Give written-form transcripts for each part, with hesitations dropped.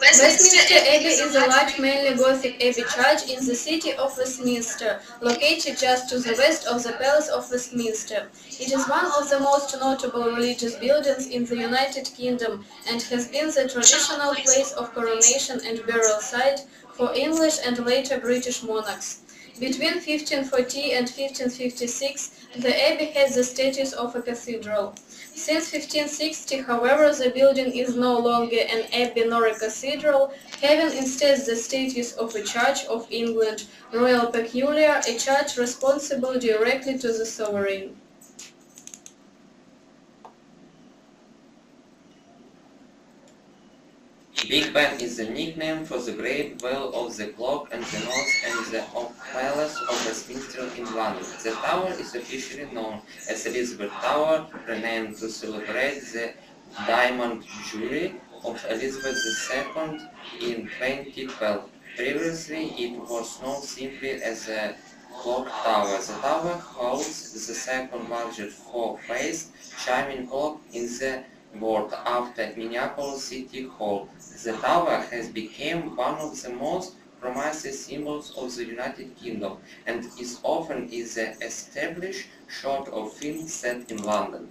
Westminster Abbey is a large, mainly Gothic Abbey church in the city of Westminster, located just to the west of the Palace of Westminster. It is one of the most notable religious buildings in the United Kingdom and has been the traditional place of coronation and burial site for English and later British monarchs. Between 1540 and 1556, the abbey had the status of a cathedral. Since 1560, however, the building is no longer an abbey nor a cathedral, having instead the status of a Church of England, royal peculiar, a church responsible directly to the sovereign. Big Ben is the nickname for the Great Bell of the Clock and the North and the Palace of Westminster in London. The tower is officially known as Elizabeth Tower, renamed to celebrate the Diamond Jubilee of Elizabeth II in 2012. Previously, it was known simply as the Clock Tower. The tower holds the second largest four-phase chiming clock in the world after Minneapolis City Hall. The tower has become one of the most promising symbols of the United Kingdom and is often the established shot of films set in London.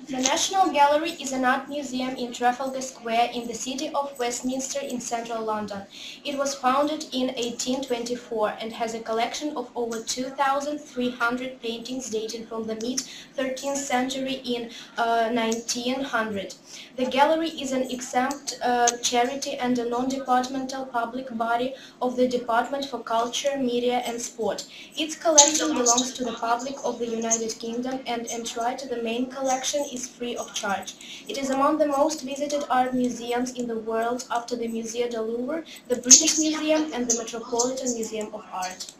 The National Gallery is an art museum in Trafalgar Square in the city of Westminster in central London. It was founded in 1824 and has a collection of over 2,300 paintings dating from the mid-13th century in 1900. The gallery is an exempt charity and a non-departmental public body of the Department for Culture, Media and Sport. Its collection belongs to the public of the United Kingdom and entry to the main collection is free of charge. It is among the most visited art museums in the world after the Musée du Louvre, the British Museum and the Metropolitan Museum of Art.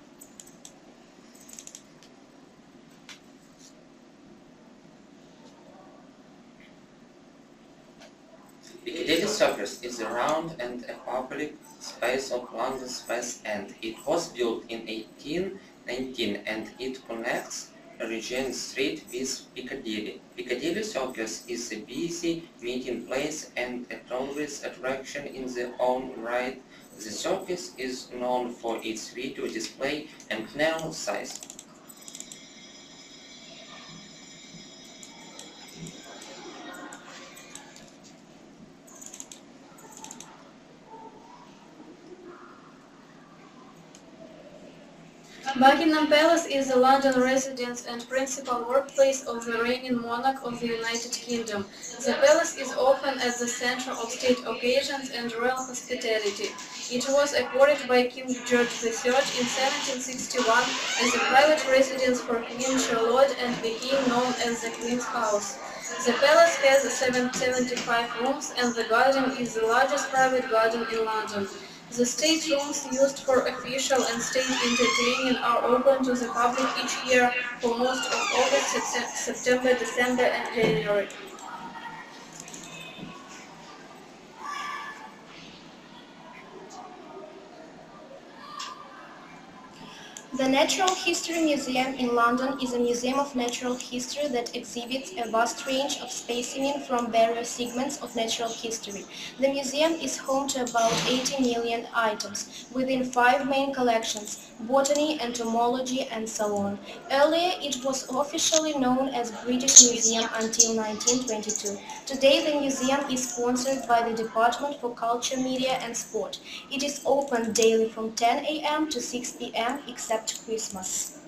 Piccadilly Circus is a round and a public space of London's West End. It was built in 1819 and it connects Regent Street with Piccadilly. Piccadilly Circus is a busy meeting place and a tourist attraction in their own right. The circus is known for its video display and neon size. Buckingham Palace is the London residence and principal workplace of the reigning monarch of the United Kingdom. The palace is often at the center of state occasions and royal hospitality. It was acquired by King George III in 1761 as a private residence for Queen Charlotte and became known as the Queen's House. The palace has 775 rooms and the garden is the largest private garden in London. The state rooms used for official and state entertaining are open to the public each year for most of August, September, December and January. The Natural History Museum in London is a museum of natural history that exhibits a vast range of specimens from various segments of natural history. The museum is home to about 80 million items within 5 main collections: botany, entomology and so on. Earlier it was officially known as British Museum until 1922. Today the museum is sponsored by the Department for Culture, Media and Sport. It is open daily from 10 a.m. to 6 p.m. except Christmas.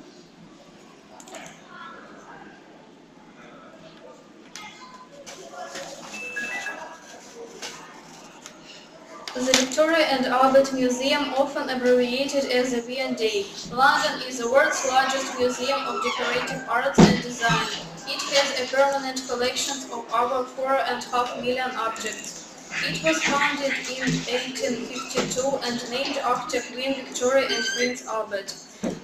The Victoria and Albert Museum, often abbreviated as the V&A. London is the world's largest museum of decorative arts and design. It has a permanent collection of over 4.5 million objects. It was founded in 1852 and named after Queen Victoria and Prince Albert.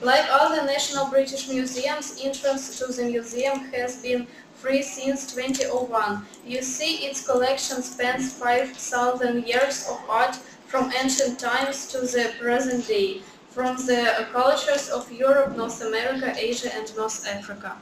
Like other national British museums, entrance to the museum has been free since 2001. You see, its collection spans 5,000 years of art from ancient times to the present day, from the cultures of Europe, North America, Asia and North Africa.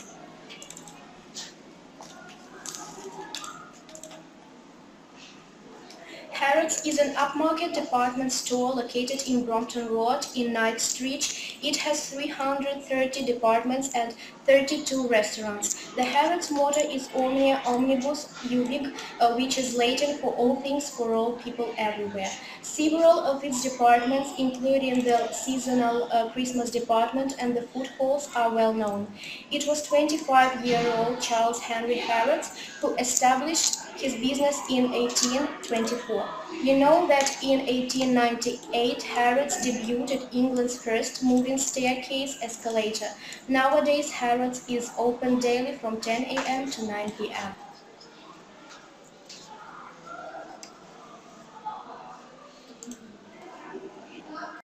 Harrods is an upmarket department store located in Brompton Road in Knightsbridge. It has 330 departments and 32 restaurants. The Harrods motto is Omnia Omnibus Ubique, which is Latin for all things for all people everywhere. Several of its departments, including the seasonal Christmas department and the food halls, are well known. It was 25-year-old Charles Henry Harrods who established his business in 1824. You know that in 1898 Harrods debuted England's first moving staircase escalator. Nowadays Harrods is open daily from 10 a.m. to 9 p.m.